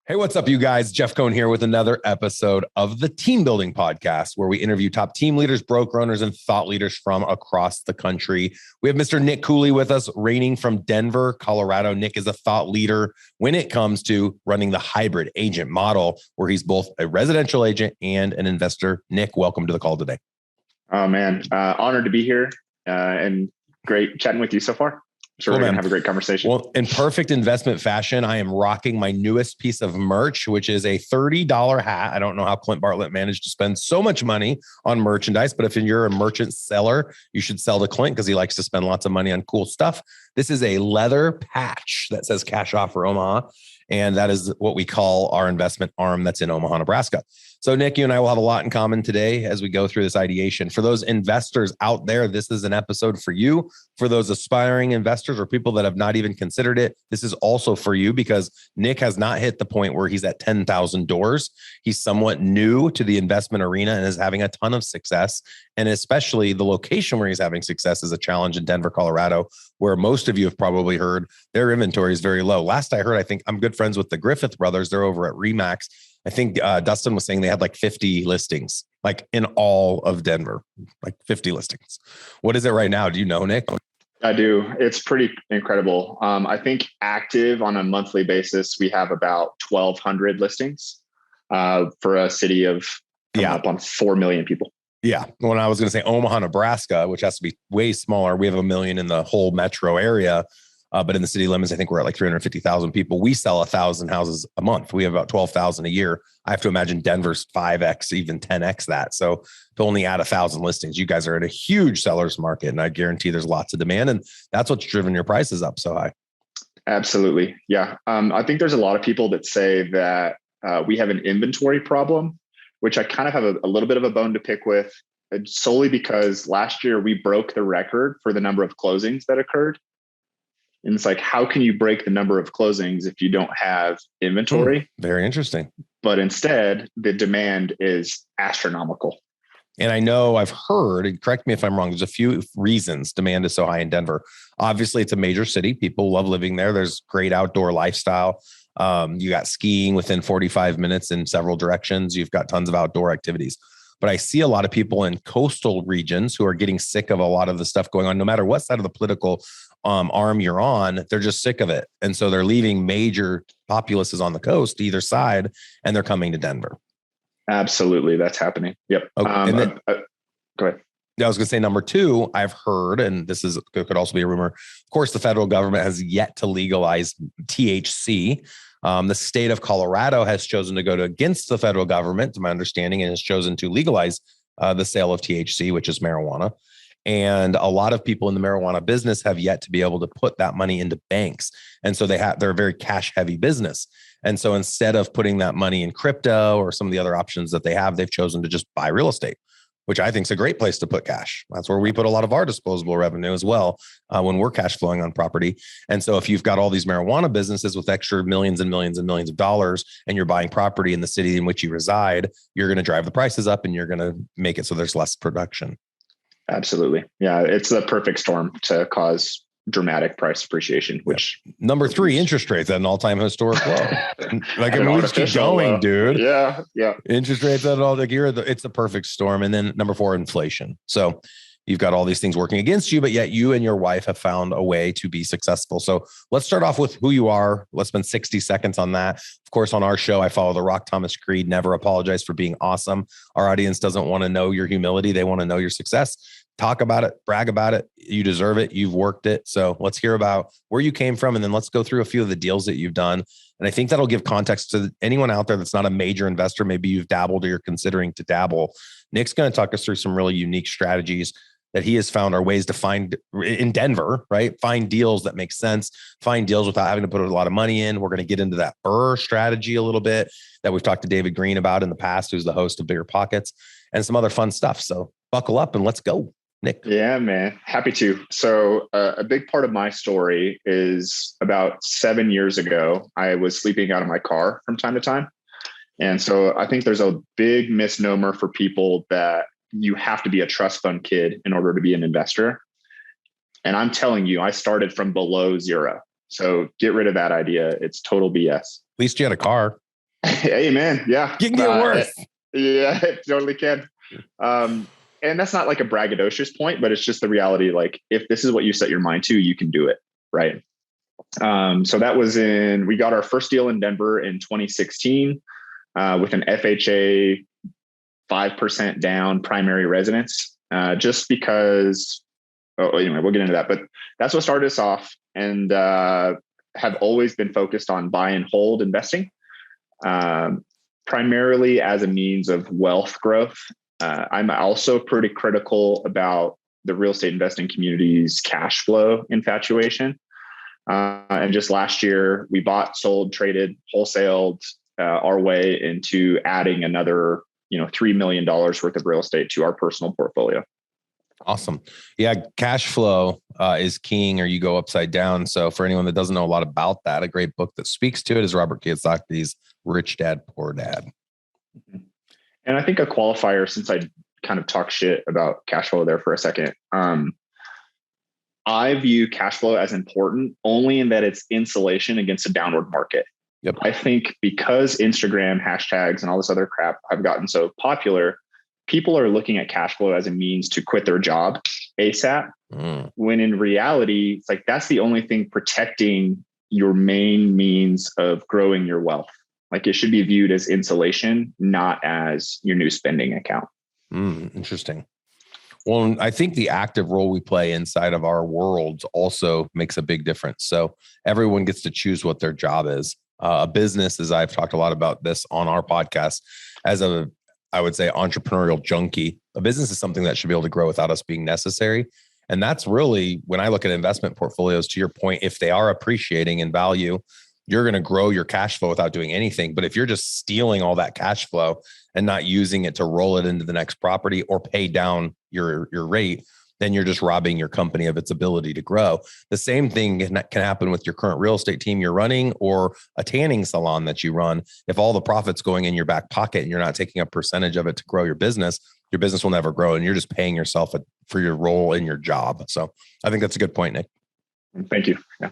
Hey, what's up, you guys? Jeff Cohn here with another episode of the Team Building Podcast, where we interview top team leaders, broker owners, and thought leaders from across the country. We have Mr. Nick Cooley with us, reigning from Denver, Colorado. Nick is a thought leader when it comes to running the hybrid agent model, where he's both a residential agent and an investor. Nick, welcome to the call today. Oh, man. Honored to be here and great chatting with you so far. Sure, we're going to have a great conversation. Well, in perfect investment fashion, I am rocking my newest piece of merch, which is a $30 hat. I don't know how Clint Bartlett managed to spend so much money on merchandise, but if you're a merchant seller, you should sell to Clint because he likes to spend lots of money on cool stuff. This is a leather patch that says Cash Offer Omaha. And that is what we call our investment arm that's in Omaha, Nebraska. So Nick, you and I will have a lot in common today as we go through this ideation. For those investors out there, this is an episode for you. For those aspiring investors or people that have not even considered it, this is also for you because Nick has not hit the point where he's at 10,000 doors. He's somewhat new to the investment arena and is having a ton of success. And especially the location where he's having success is a challenge in Denver, Colorado, where most of you have probably heard their inventory is very low. Last I heard, I think I'm good friends with the Griffith brothers. They're over at Remax. I think Dustin was saying they had like 50 listings, like in all of Denver, like 50 listings. What is it right now? Do you know, Nick? I do. It's pretty incredible. I think active on a monthly basis, we have about 1,200 listings for a city of up on 4 million people. Yeah. When I was going to say Omaha, Nebraska, which has to be way smaller, we have 1 million in the whole metro area. But in the city limits, I think we're at like 350,000 people. We sell 1,000 houses a month. We have about 12,000 a year. I have to imagine Denver's 5X, even 10X that. So to only add 1,000 listings, you guys are at a huge seller's market. And I guarantee there's lots of demand. And that's what's driven your prices up so high. Absolutely. Yeah. I think there's a lot of people that say that we have an inventory problem, which I kind of have a little bit of a bone to pick with, solely because last year we broke the record for the number of closings that occurred. And it's like, how can you break the number of closings if you don't have inventory? Very interesting. But instead, the demand is astronomical. And I know I've heard, and correct me if I'm wrong, there's a few reasons demand is so high in Denver. Obviously, it's a major city. People love living there. There's great outdoor lifestyle. You got skiing within 45 minutes in several directions. You've got tons of outdoor activities. But I see a lot of people in coastal regions who are getting sick of a lot of the stuff going on, no matter what side of the political arm you're on, they're just sick of it. And so they're leaving major populaces on the coast, either side, and they're coming to Denver. Absolutely. That's happening. Yep. Okay. And then, go ahead. I was going to say number two, I've heard, and this could also be a rumor. Of course, the federal government has yet to legalize THC. The state of Colorado has chosen to go against the federal government, to my understanding, and has chosen to legalize the sale of THC, which is marijuana. And a lot of people in the marijuana business have yet to be able to put that money into banks. And so they're a very cash heavy business. And so instead of putting that money in crypto or some of the other options that they have, they've chosen to just buy real estate, which I think is a great place to put cash. That's where we put a lot of our disposable revenue as well when we're cash flowing on property. And so if you've got all these marijuana businesses with extra millions and millions and millions of dollars and you're buying property in the city in which you reside, you're going to drive the prices up and you're going to make it so there's less production. Absolutely. Yeah. It's the perfect storm to cause dramatic price appreciation, which number three, interest rates at an all-time historic low. Like, I mean, we just keep going, dude. Yeah. Yeah. Interest rates at all, like it's the perfect storm. And then number four, inflation. So you've got all these things working against you, but yet you and your wife have found a way to be successful. So let's start off with who you are. Let's spend 60 seconds on that. Of course, on our show, I follow the Rock Thomas Creed, never apologize for being awesome. Our audience doesn't want to know your humility. They want to know your success. Talk about it, brag about it. You deserve it. You've worked it. So let's hear about where you came from. And then let's go through a few of the deals that you've done. And I think that'll give context to anyone out there that's not a major investor. Maybe you've dabbled or you're considering to dabble. Nick's going to talk us through some really unique strategies that he has found are ways to find in Denver, right? Find deals that make sense, find deals without having to put a lot of money in. We're going to get into that BRRRR strategy a little bit that we've talked to David Green about in the past, who's the host of Bigger Pockets, and some other fun stuff. So buckle up and let's go, Nick. Yeah, man. Happy to. So a big part of my story is about 7 years ago, I was sleeping out of my car from time to time. And so I think there's a big misnomer for people that you have to be a trust fund kid in order to be an investor. And I'm telling you, I started from below zero. So get rid of that idea. It's total BS. At least you had a car. Amen. Yeah. You can get worse. Yeah, it totally can. And that's not like a braggadocious point, but it's just the reality. Like, if this is what you set your mind to, you can do it. Right. So that was we got our first deal in Denver in 2016 with an FHA 5% down primary residence, just because, anyway, we'll get into that, but that's what started us off, and have always been focused on buy and hold investing, primarily as a means of wealth growth. I'm also pretty critical about the real estate investing community's cash flow infatuation. And just last year, we bought, sold, traded, wholesaled our way into adding another, $3 million worth of real estate to our personal portfolio. Awesome. Yeah. Cash flow is king, or you go upside down. So for anyone that doesn't know a lot about that, a great book that speaks to it is Robert Kiyosaki's Rich Dad, Poor Dad. And I think a qualifier, since I kind of talk shit about cash flow there for a second, I view cash flow as important only in that it's insulation against a downward market. Yep. I think because Instagram hashtags and all this other crap have gotten so popular, people are looking at cash flow as a means to quit their job ASAP. When in reality, it's like, that's the only thing protecting your main means of growing your wealth. Like, it should be viewed as insulation, not as your new spending account. Interesting. Well, I think the active role we play inside of our worlds also makes a big difference. So everyone gets to choose what their job is. A business, as I've talked a lot about this on our podcast, as I would say, entrepreneurial junkie, a business is something that should be able to grow without us being necessary. And that's really, when I look at investment portfolios, to your point, if they are appreciating in value, you're going to grow your cash flow without doing anything. But if you're just stealing all that cash flow and not using it to roll it into the next property or pay down your rate, then you're just robbing your company of its ability to grow. The same thing can happen with your current real estate team you're running, or a tanning salon that you run. If all the profit's going in your back pocket and you're not taking a percentage of it to grow your business will never grow. And you're just paying yourself for your role in your job. So I think that's a good point, Nick. Thank you. Yeah.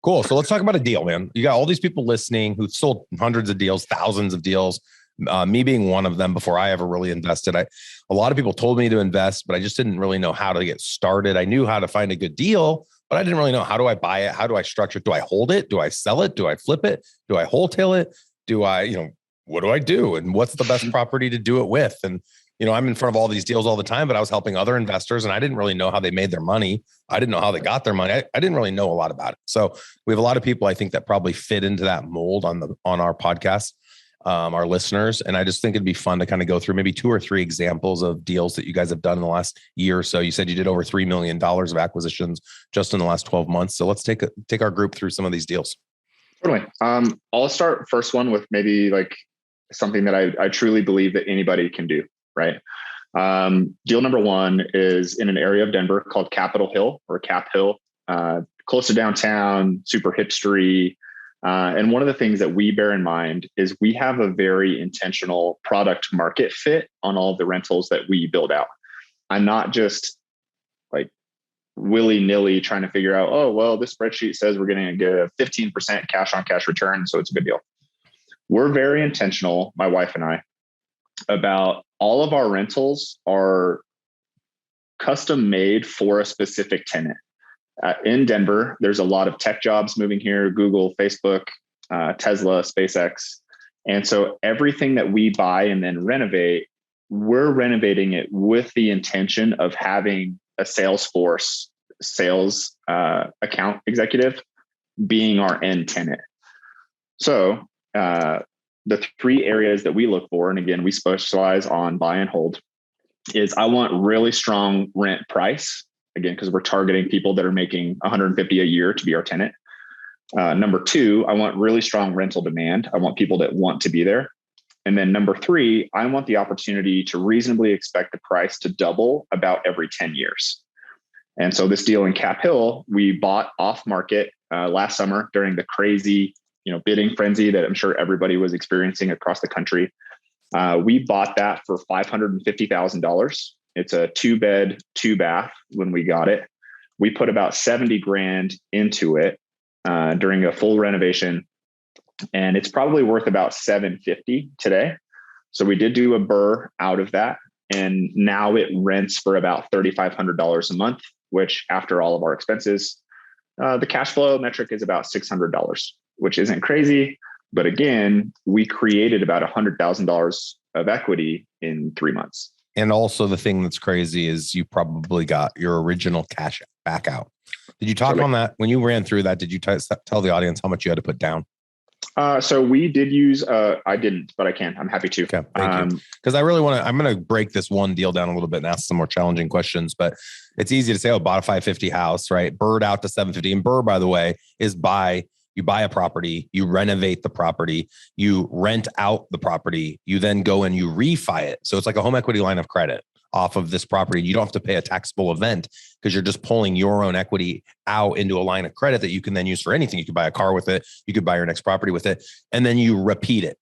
Cool. So let's talk about a deal, man. You got all these people listening who've sold hundreds of deals, thousands of deals, me being one of them before I ever really invested. A lot of people told me to invest, but I just didn't really know how to get started. I knew how to find a good deal, but I didn't really know, how do I buy it? How do I structure it? Do I hold it? Do I sell it? Do I flip it? Do I wholesale it? Do I, what do I do? And what's the best property to do it with? And, I'm in front of all these deals all the time, but I was helping other investors and I didn't really know how they made their money. I didn't know how they got their money. I didn't really know a lot about it. So we have a lot of people, I think, that probably fit into that mold on our podcast, our listeners. And I just think it'd be fun to kind of go through maybe 2 or 3 examples of deals that you guys have done in the last year or so. You said you did over $3 million of acquisitions just in the last 12 months. So let's take our group through some of these deals. Totally. I'll start first one with maybe like something that I truly believe that anybody can do. Right. Deal number 1 is in an area of Denver called Capitol Hill, or Cap Hill, close to downtown, super hipstery. And one of the things that we bear in mind is we have a very intentional product market fit on all of the rentals that we build out. I'm not just like willy-nilly trying to figure out, oh, well, this spreadsheet says we're going to get a 15% cash on cash return, so it's a good deal. We're very intentional, my wife and I, about all of our rentals are custom made for a specific tenant. In Denver, there's a lot of tech jobs moving here: Google, Facebook, Tesla, SpaceX. And so everything that we buy and then renovate, we're renovating it with the intention of having a Salesforce sales account executive being our end tenant. So the 3 areas that we look for, and again, we specialize on buy and hold, is I want really strong rent price. Again, because we're targeting people that are making $150 a year to be our tenant. Number 2, I want really strong rental demand. I want people that want to be there. And then number 3, I want the opportunity to reasonably expect the price to double about every 10 years. And so this deal in Cap Hill, we bought off market last summer during the crazy, bidding frenzy that I'm sure everybody was experiencing across the country. We bought that for $550,000. It's a 2-bed, 2-bath when we got it. We put about $70,000 into it during a full renovation. and it's probably worth about 750 today. So we did do a burr out of that, and now it rents for about $3,500 a month, which after all of our expenses, the cash flow metric is about $600, which isn't crazy. But again, we created about $100,000 of equity in 3 months. And also the thing that's crazy is you probably got your original cash back out. Did you talk on that when you ran through that? Did you tell the audience how much you had to put down? So we did use, I didn't, but I can. I'm happy to. Okay, thank you. Because I really want to, I'm going to break this one deal down a little bit and ask some more challenging questions, but it's easy to say, oh, bought a 550 house, right? Burred out to 750. And burr, by the way, is you buy a property, you renovate the property, you rent out the property, you then go and you refi it. So it's like a home equity line of credit off of this property. You don't have to pay a taxable event because you're just pulling your own equity out into a line of credit that you can then use for anything. You could buy a car with it. You could buy your next property with it. And then you repeat it.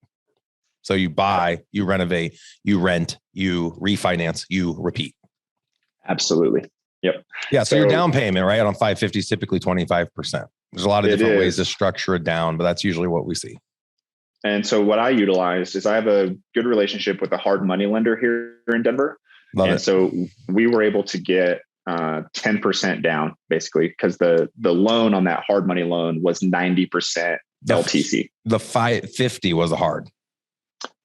So you buy, you renovate, you rent, you refinance, you repeat. Absolutely. Yep. Yeah. So your down payment, right, on 550 is typically 25%. There's a lot of different ways to structure it down, but that's usually what we see. And so what I utilized is I have a good relationship with a hard money lender here in Denver. So we were able to get 10% down basically because the loan on that hard money loan was 90% LTC. The 550 was a hard.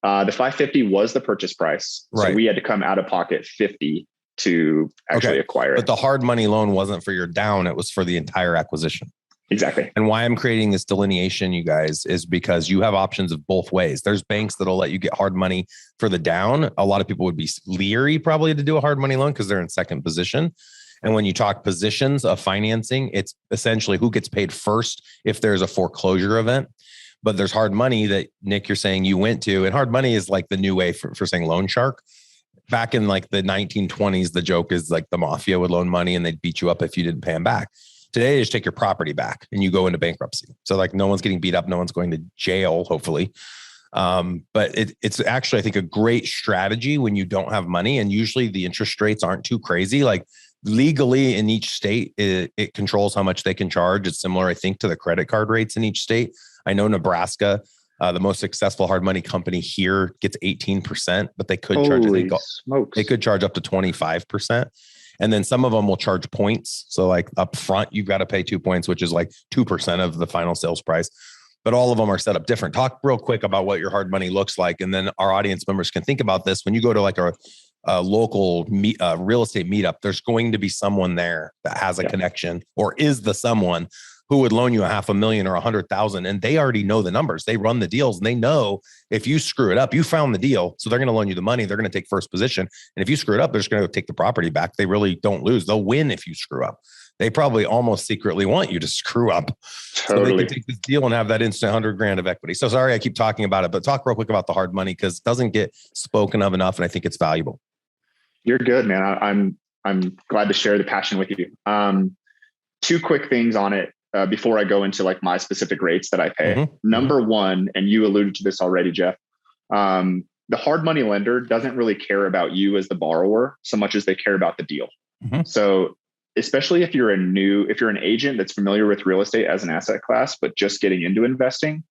The 550 was the purchase price. Right. So we had to come out of pocket 50 to actually acquire it. But the hard money loan wasn't for your down. It was for the entire acquisition. Exactly. And why I'm creating this delineation, you guys, is because you have options of both ways. There's banks that'll let you get hard money for the down. A lot of people would be leery probably to do a hard money loan because they're in second position. And when you talk positions of financing, it's essentially who gets paid first if there's a foreclosure event. But there's hard money that, Nick, you're saying you went to. And hard money is like the new way for saying loan shark. Back in like the 1920s, the joke is like the mafia would loan money and they'd beat you up if you didn't pay them back. Today, they just take your property back and you go into bankruptcy. So like no one's getting beat up. No one's going to jail, hopefully. But it's actually, I think, a great strategy when you don't have money. And usually the interest rates aren't too crazy. Like legally in each state, it controls how much they can charge. It's similar, I think, to the credit card rates in each state. I know Nebraska, the most successful hard money company here gets 18%, but they could charge, they could charge up to 25%. And then some of them will charge points. So like up front, you've got to pay 2 points, which is like 2% of the final sales price. But all of them are set up different. Talk real quick about what your hard money looks like. And then our audience members can think about this. When you go to like a local real estate meetup, there's going to be someone there that has a connection or is the someone who would loan you $500,000 or $100,000. And they already know the numbers. They run the deals and they know if you screw it up, you found the deal. So they're going to loan you the money. They're going to take first position. And if you screw it up, they're just going to take the property back. They really don't lose. They'll win if you screw up. They probably almost secretly want you to screw up. Totally. So they can take this deal and have that instant $100,000 of equity. So sorry, I keep talking about it, but talk real quick about the hard money because it doesn't get spoken of enough. And I think it's valuable. You're good, man. I'm glad to share the passion with you. Two quick things on it. Before I go into like my specific rates that I pay. Mm-hmm. Number one, and you alluded to this already, Jeff, the hard money lender doesn't really care about you as the borrower so much as they care about the deal. Mm-hmm. So especially if you're an agent that's familiar with real estate as an asset class, but just getting into investing,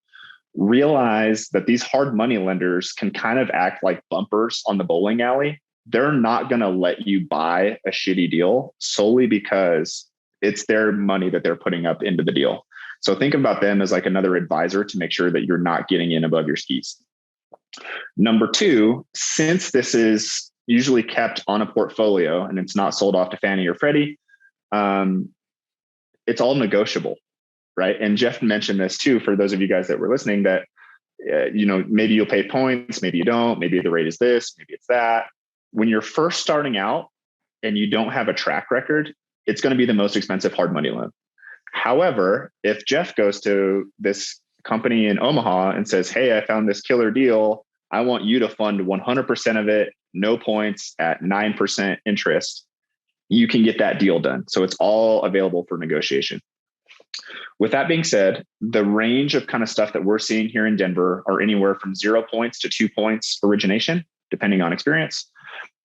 realize that these hard money lenders can kind of act like bumpers on the bowling alley. They're not going to let you buy a shitty deal solely because it's their money that they're putting up into the deal. So think about them as like another advisor to make sure that you're not getting in above your skis. Number two, since this is usually kept on a portfolio and it's not sold off to Fannie or Freddie, it's all negotiable, right? And Jeff mentioned this too, for those of you guys that were listening, that, maybe you'll pay points, maybe you don't, maybe the rate is this, maybe it's that. When you're first starting out and you don't have a track record, it's going to be the most expensive hard money loan. However, if Jeff goes to this company in Omaha and says, hey, I found this killer deal. I want you to fund 100% of it, no points at 9% interest. You can get that deal done. So it's all available for negotiation. With that being said, the range of kind of stuff that we're seeing here in Denver are anywhere from 0 points to 2 points origination, depending on experience.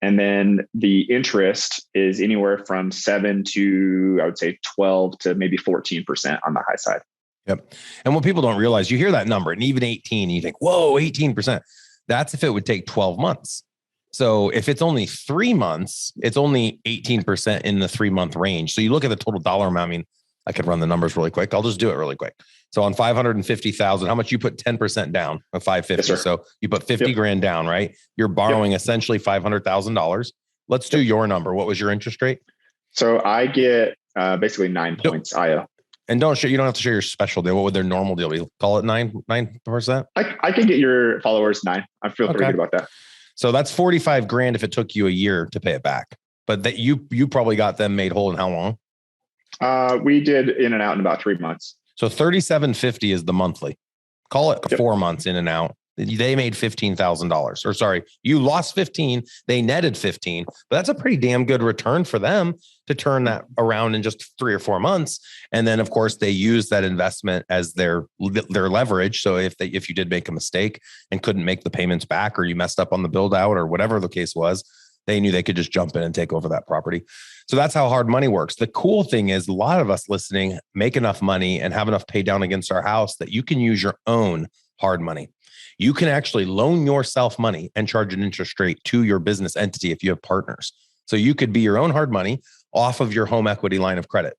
And then the interest is anywhere from 7 to, I would say, 12 to maybe 14% on the high side. Yep. And what people don't realize, you hear that number and even 18, you think, whoa, 18%. That's if it would take 12 months. So if it's only 3 months, it's only 18% in the 3 month range. So you look at the total dollar amount. I mean, I could run the numbers really quick. I'll just do it really quick. So on 550,000, how much you put 10% down of 550? Yes, so you put 50 grand down, right? You're borrowing essentially $500,000. Let's do your number. What was your interest rate? So I get basically 9 points IO. And you don't have to share your special deal. What would their normal deal be? Call it 9%. I can get your followers 9. I feel pretty good about that. So that's 45 grand if it took you a year to pay it back. But that you probably got them made whole in how long? We did in and out in about 3 months. So 3750 is the monthly. Call it 4 months in and out. They made $15,000, or sorry, you lost 15. They netted 15, but that's a pretty damn good return for them to turn that around in just 3 or 4 months. And then of course they use that investment as their leverage. So if you did make a mistake and couldn't make the payments back, or you messed up on the build out or whatever the case was, they knew they could just jump in and take over that property. So that's how hard money works. The cool thing is a lot of us listening make enough money and have enough pay down against our house that you can use your own hard money. You can actually loan yourself money and charge an interest rate to your business entity if you have partners. So you could be your own hard money off of your home equity line of credit.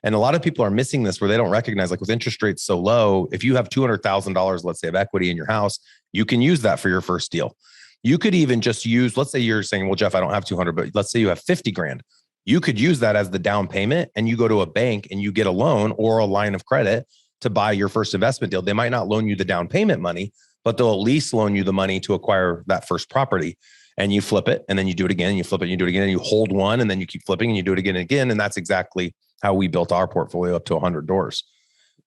And a lot of people are missing this where they don't recognize, like with interest rates so low, if you have $200,000, let's say, of equity in your house, you can use that for your first deal. You could even just use, let's say you're saying, well, Jeff, I don't have 200, but let's say you have 50 grand. You could use that as the down payment and you go to a bank and you get a loan or a line of credit to buy your first investment deal. They might not loan you the down payment money, but they'll at least loan you the money to acquire that first property. And you flip it and then you do it again, and you flip it and you do it again, and you hold one and then you keep flipping and you do it again and again. And that's exactly how we built our portfolio up to 100 doors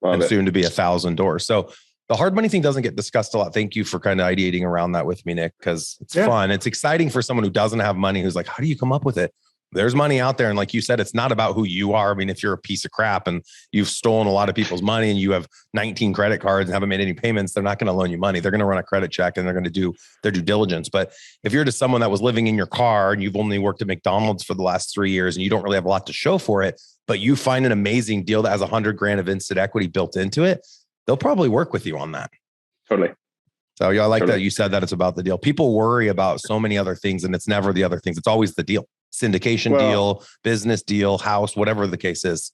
and soon to be 1,000 doors. So the hard money thing doesn't get discussed a lot. Thank you for kind of ideating around that with me, Nick, because it's fun. It's exciting for someone who doesn't have money, who's like, how do you come up with it? There's money out there. And like you said, it's not about who you are. I mean, if you're a piece of crap and you've stolen a lot of people's money and you have 19 credit cards and haven't made any payments, they're not going to loan you money. They're going to run a credit check and they're going to do their due diligence. But if you're just someone that was living in your car and you've only worked at McDonald's for the last 3 years and you don't really have a lot to show for it, but you find an amazing deal that has 100 grand of instant equity built into it, they'll probably work with you on that. Totally. So yeah, I like that you said that it's about the deal. People worry about so many other things and it's never the other things. It's always the deal. Syndication deal, business deal, house, whatever the case is.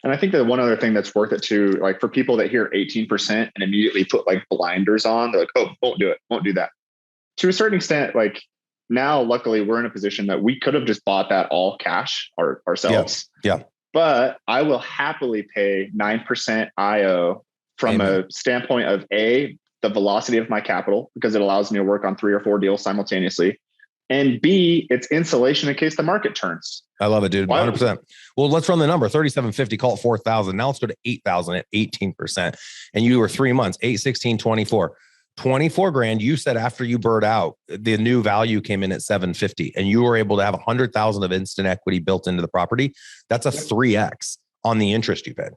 And I think that one other thing that's worth it too, like for people that hear 18% and immediately put like blinders on, they're like, oh, won't do it. Won't do that. To a certain extent, like now, luckily we're in a position that we could have just bought that all cash ourselves. Yeah. But I will happily pay 9% IO from a standpoint of the velocity of my capital, because it allows me to work on 3 or 4 deals simultaneously. And B, it's insulation in case the market turns. I love it, dude. 100%. Well, let's run the number 3750, call it 4,000. Now let's go to 8,000 at 18%. And you were 3 months, 8, 16, 24. 24 grand. You said after you burnt out, the new value came in at 750 and you were able to have 100,000 of instant equity built into the property. That's a 3X on the interest you paid.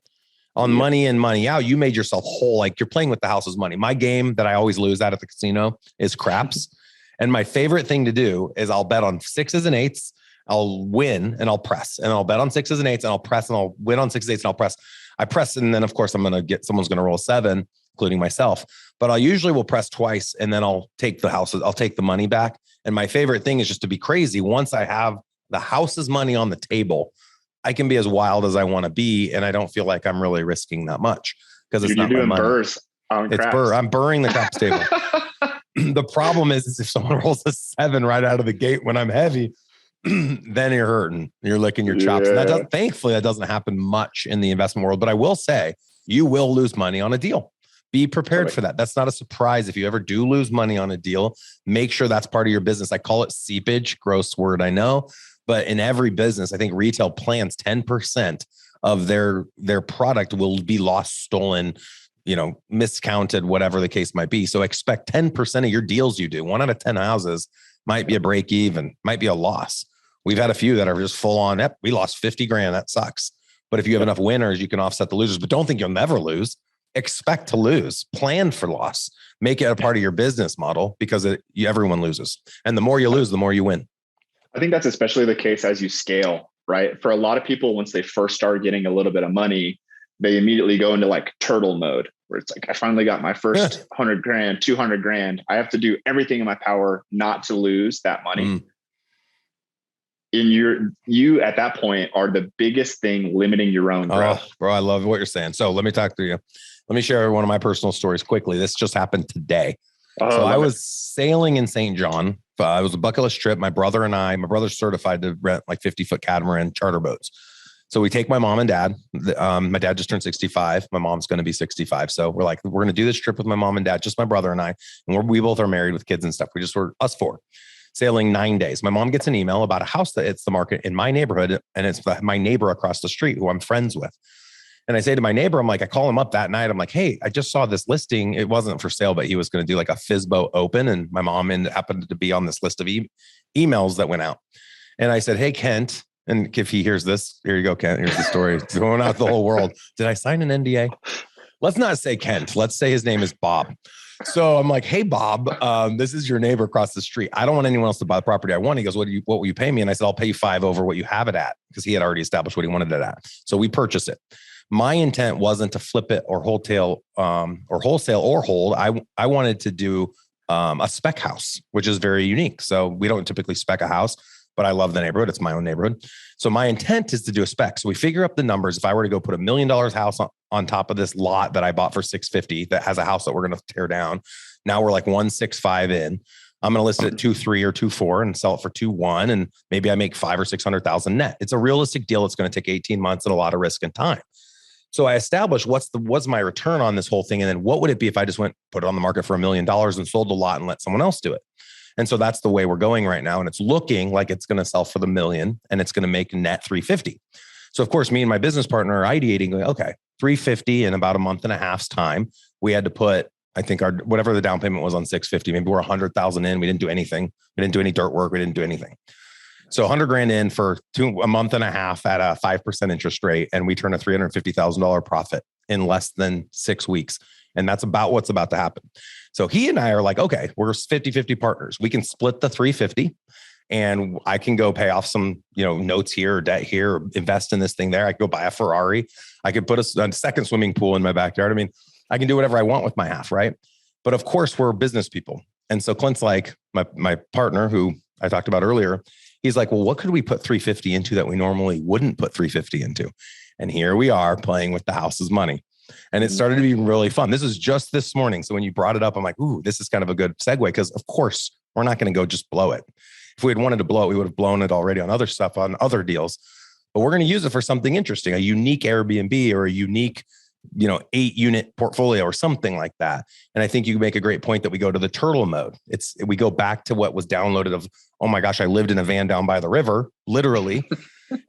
On money in, money out, you made yourself whole. Like you're playing with the house's money. My game that I always lose at the casino is craps. And my favorite thing to do is I'll bet on 6s and 8s. I'll win and I'll press, and I'll bet on 6s and 8s and I'll press, and I'll win on 6s, 8s and I'll press. I press. And then of course someone's going to roll a 7, including myself, but I usually will press twice and then I'll take the houses. I'll take the money back. And my favorite thing is just to be crazy. Once I have the house's money on the table, I can be as wild as I want to be. And I don't feel like I'm really risking that much because it's not my money. Burrs on it's burr. I'm burring the craps table. The problem is if someone rolls a 7 right out of the gate when I'm heavy, then you're hurting. You're licking your chops. And thankfully, that doesn't happen much in the investment world. But I will say, you will lose money on a deal. Be prepared for that. That's not a surprise. If you ever do lose money on a deal, make sure that's part of your business. I call it seepage, gross word, I know. But in every business, I think retail plans 10% of their product will be lost, stolen, miscounted, whatever the case might be. So expect 10% of your deals you do. 1 out of 10 houses might be a break even, might be a loss. We've had a few that are just full on, we lost 50 grand. That sucks. But if you have enough winners, you can offset the losers, but don't think you'll never lose. Expect to lose, plan for loss, make it a part of your business model because everyone loses. And the more you lose, the more you win. I think that's especially the case as you scale, right? For a lot of people, once they first start getting a little bit of money, they immediately go into like turtle mode, where it's like, I finally got my first 100 grand, 200 grand. I have to do everything in my power not to lose that money. You at that point are the biggest thing limiting your own growth. Oh, bro, I love what you're saying. So let me talk to you. Let me share one of my personal stories quickly. This just happened today. So I was sailing in St. John. It was a bucket list trip. My brother's certified to rent like 50-foot catamaran charter boats. So we take my mom and dad. My dad just turned 65. My mom's going to be 65. So we're like, we're going to do this trip with my mom and dad, just my brother and I. And we both are married with kids and stuff. We're us four. Sailing 9 days. My mom gets an email about a house that hits the market in my neighborhood. And it's my neighbor across the street who I'm friends with. And I say to my neighbor, I'm like, I call him up that night. I'm like, hey, I just saw this listing. It wasn't for sale, but he was going to do like a FISBO open. And my mom happened to be on this list of emails that went out. And I said, hey, Kent. And if he hears this, here you go, Kent. Here's the story. It's going out to the whole world. Did I sign an NDA? Let's not say Kent. Let's say his name is Bob. So I'm like, hey, Bob, this is your neighbor across the street. I don't want anyone else to buy the property I want. He goes, what will you pay me? And I said, I'll pay you 5 over what you have it at, because he had already established what he wanted it at. So we purchased it. My intent wasn't to flip it or wholesale or hold. I wanted to do a spec house, which is very unique. So we don't typically spec a house, but I love the neighborhood. It's my own neighborhood. So my intent is to do a spec. So we figure up the numbers. If I were to go put $1 million house on top of this lot that I bought for 650, that has a house that we're going to tear down. Now we're like 165 in. I'm going to list it at 2.3 or 2.4 and sell it for 2.1. And maybe I make 500,000 or 600,000 net. It's a realistic deal. It's going to take 18 months and a lot of risk and time. So I established what's my return on this whole thing. And then what would it be if I just put it on the market for $1 million and sold the lot and let someone else do it? And so that's the way we're going right now. And it's looking like it's going to sell for the $1 million and it's going to make net 350. So of course, me and my business partner are ideating, going, okay, 350 in about a month and a half's time. We had to put, I think whatever the down payment was on 650, maybe we're 100,000 in. We didn't do anything. We didn't do any dirt work. We didn't do anything. So 100 grand in for a month and a half at a 5% interest rate. And we turn a $350,000 profit in less than 6 weeks. And that's about what's about to happen. So he and I are like, okay, we're 50-50 partners. We can split the 350 and I can go pay off some, notes here or debt here, or invest in this thing there. I could go buy a Ferrari. I could put a second swimming pool in my backyard. I mean, I can do whatever I want with my half, right? But of course, we're business people. And so Clint's like, my partner, who I talked about earlier, he's like, well, what could we put 350 into that we normally wouldn't put 350 into? And here we are playing with the house's money. And it started to be really fun. This is just this morning. So when you brought it up, I'm like, ooh, this is kind of a good segue, because of course, we're not going to go just blow it. If we had wanted to blow it, we would have blown it already on other stuff, on other deals. But we're going to use it for something interesting, a unique Airbnb or a unique 8-unit portfolio or something like that. And I think you make a great point that we go to the turtle mode. We go back to what was downloaded of, oh my gosh, I lived in a van down by the river, literally.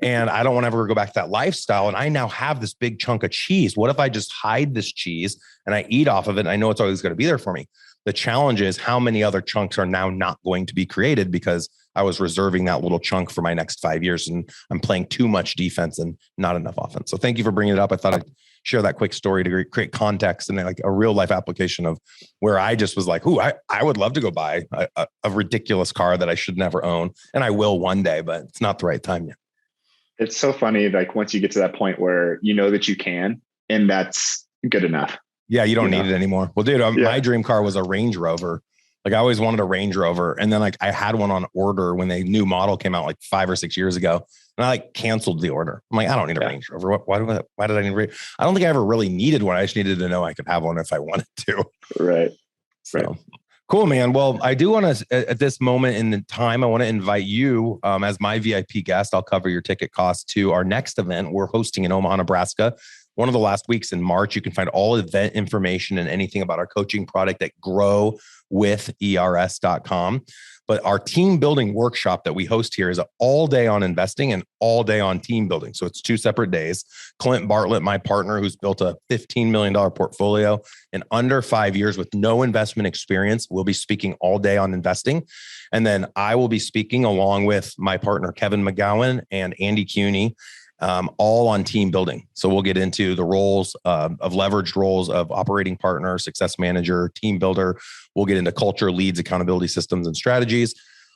And I don't want to ever go back to that lifestyle. And I now have this big chunk of cheese. What if I just hide this cheese and I eat off of it? And I know it's always going to be there for me. The challenge is how many other chunks are now not going to be created because I was reserving that little chunk for my next 5 years and I'm playing too much defense and not enough offense. So thank you for bringing it up. I thought I'd share that quick story to create context and like a real life application of where I just was like, ooh, I would love to go buy a ridiculous car that I should never own. And I will one day, but it's not the right time yet. It's so funny. Like once you get to that point where you know that you can, and that's good enough. Yeah. You don't need it anymore. Well, dude, my dream car was a Range Rover. Like I always wanted a Range Rover. And then like I had one on order when the new model came out like 5 or 6 years ago. And I like canceled the order. I'm like, I don't need a Range Rover. Why did I need a I don't think I ever really needed one. I just needed to know I could have one if I wanted to. Right. So cool, man. Well, I do want to, at this moment in the time, I want to invite you as my VIP guest. I'll cover your ticket costs to our next event we're hosting in Omaha, Nebraska. One of the last weeks in March. You can find all event information and anything about our coaching product at growwithers.com. But our team building workshop that we host here is all day on investing and all day on team building. So it's 2 separate days. Clint Bartlett, my partner, who's built a $15 million portfolio in under 5 years with no investment experience, will be speaking all day on investing. And then I will be speaking along with my partner, Kevin McGowan and Andy Cuney, all on team building. So we'll get into the roles of leveraged roles of operating partner, success manager, team builder. We'll get into culture, leads, accountability systems, and strategies.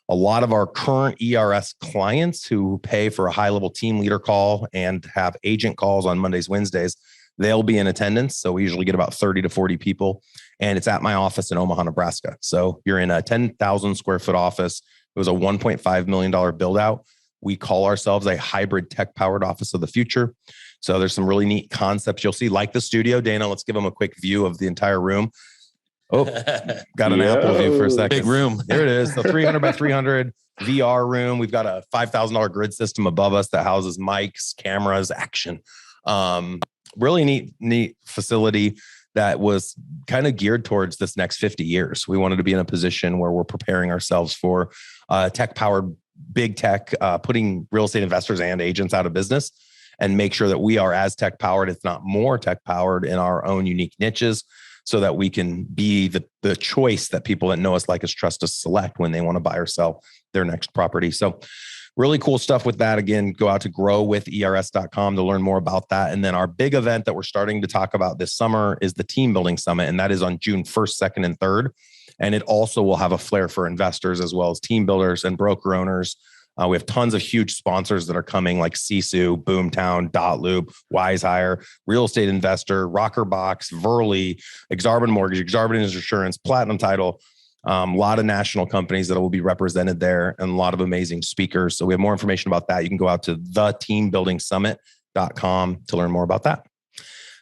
A lot of our current ERS clients who pay for a high-level team leader call and have agent calls on Mondays, Wednesdays, They'll be in attendance. So we usually get about 30 to 40 people. And it's at my office in Omaha, Nebraska. So you're in a 10,000 square foot office. It was a $1.5 million build out. We call ourselves a hybrid tech powered office of the future. So there's some really neat concepts you'll see, like the studio. Dana, let's give them a quick view of the entire room. Oh, got an Apple view for a second. Big room. There it is. So 300 by 300 VR room. We've got a $5,000 grid system above us that houses mics, cameras, action. Really neat facility that was kind of geared towards this next 50 years. We wanted to be in a position where we're preparing ourselves for tech-powered big tech, putting real estate investors and agents out of business, and make sure that we are as tech-powered, if not more tech-powered, in our own unique niches, so that we can be the choice that people that know us, like us, trust us, select when they want to buy or sell their next property. So really cool stuff with that. Again, go out to growwithers.com to learn more about that. And then our big event that we're starting to talk about this summer is the Team Building Summit. And that is on June 1st, 2nd, and 3rd. And it also will have a flair for investors as well as team builders and broker owners. We have tons of huge sponsors that are coming, like Sisu, Boomtown, Dotloop, WiseHire, Real Estate Investor, Rockerbox, Verly, Exarban Mortgage, Exarban Insurance, Platinum Title. A lot of national companies that will be represented there, and a lot of amazing speakers. So we have more information about that. You can go out to theteambuildingsummit.com to learn more about that.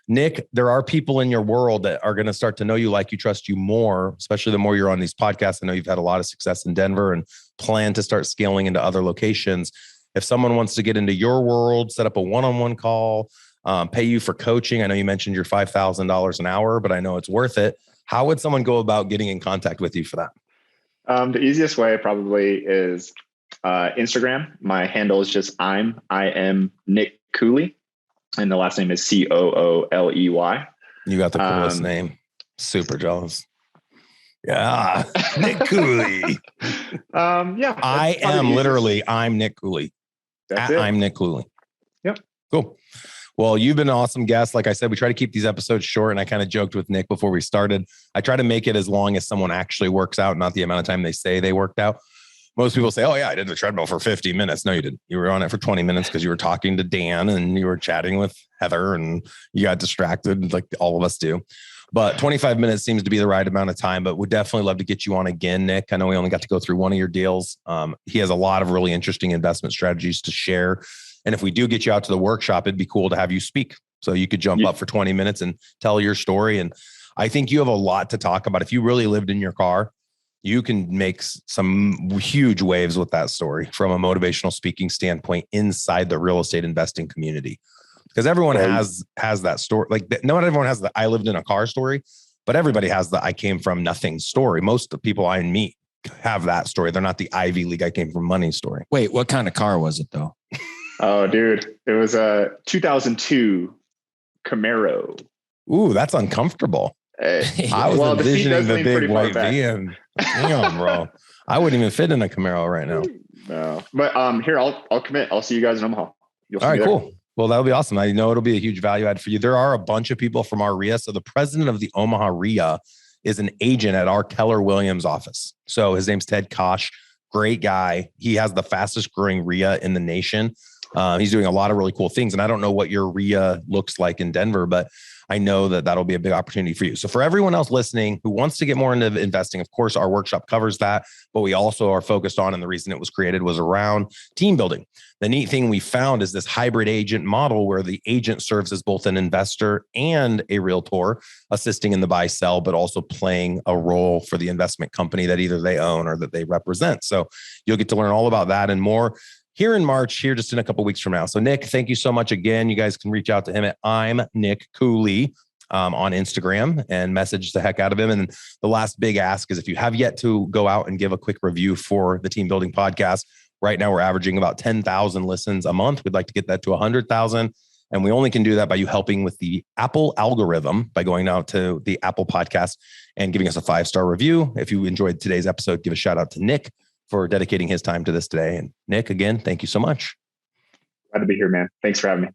Nick, there are people in your world that are going to start to know you, like you, trust you more, especially the more you're on these podcasts. I know you've had a lot of success in Denver and plan to start scaling into other locations. If someone wants to get into your world, set up a one-on-one call, pay you for coaching. I know you mentioned your $5,000 an hour, but I know it's worth it. How would someone go about getting in contact with you for that? The easiest way probably is Instagram. My handle is just I am Nick Cooley. And the last name is Cooley. You got the coolest name. Super jealous. Yeah. Nick Cooley. Yeah. I'm Nick Cooley. That's it. I'm Nick Cooley. Yep. Cool. Well, you've been an awesome guest. Like I said, we try to keep these episodes short. And I kind of joked with Nick before we started. I try to make it as long as someone actually works out, not the amount of time they say they worked out. Most people say, oh yeah, I did the treadmill for 50 minutes. No, you didn't. You were on it for 20 minutes because you were talking to Dan and you were chatting with Heather and you got distracted like all of us do. But 25 minutes seems to be the right amount of time, but would definitely love to get you on again, Nick. I know we only got to go through one of your deals. He has a lot of really interesting investment strategies to share. And if we do get you out to the workshop, it'd be cool to have you speak. So you could jump up for 20 minutes and tell your story. And I think you have a lot to talk about. If you really lived in your car, you can make some huge waves with that story from a motivational speaking standpoint inside the real estate investing community. Because everyone has that story. Like, not everyone has the I lived in a car story, but everybody has the I came from nothing story. Most of the people I meet have that story. They're not the Ivy League I came from money story. Wait, what kind of car was it though? Oh, dude, it was a 2002 Camaro. Ooh, that's uncomfortable. I was envisioning the big white van. Damn, bro. I wouldn't even fit in a Camaro right now. No, but here, I'll commit. I'll see you guys in Omaha. All right, cool. Well, that'll be awesome. I know it'll be a huge value add for you. There are a bunch of people from our RIA. So the president of the Omaha RIA is an agent at our Keller Williams office. So his name's Ted Kosh. Great guy. He has the fastest growing RIA in the nation. He's doing a lot of really cool things. And I don't know what your RIA looks like in Denver, but I know that that'll be a big opportunity for you. So for everyone else listening who wants to get more into investing, of course, our workshop covers that, but we also are focused on, and the reason it was created was around team building. The neat thing we found is this hybrid agent model where the agent serves as both an investor and a realtor, assisting in the buy sell, but also playing a role for the investment company that either they own or that they represent. So you'll get to learn all about that and more here in March, here just in a couple of weeks from now. So Nick, thank you so much again. You guys can reach out to him at I'm Nick Cooley on Instagram and message the heck out of him. And the last big ask is if you have yet to go out and give a quick review for the Team Building Podcast. Right now, we're averaging about 10,000 listens a month. We'd like to get that to 100,000. And we only can do that by you helping with the Apple algorithm by going out to the Apple podcast and giving us a 5-star review. If you enjoyed today's episode, give a shout out to Nick for dedicating his time to this today. And Nick, again, thank you so much. Glad to be here, man. Thanks for having me.